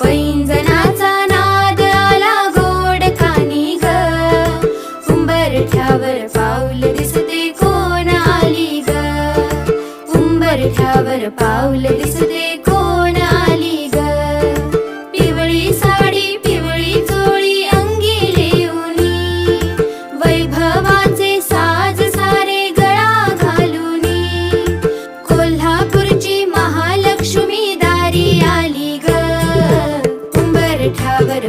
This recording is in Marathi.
पैंजणाचा नाद आला गोड कानी ग, उंबरठ्यावर पाऊल दिसते कोण आली ग, उंबरठ्यावर पाऊल दिसते कोण आली ग. पिवळी साडी पिवळी चोळी अंगी लेऊनी, वैभवाचे साज सारे गळा घालूनी, कोल्हापूरची महालक्ष्मी दारी आली ग, उंबरठ्यावर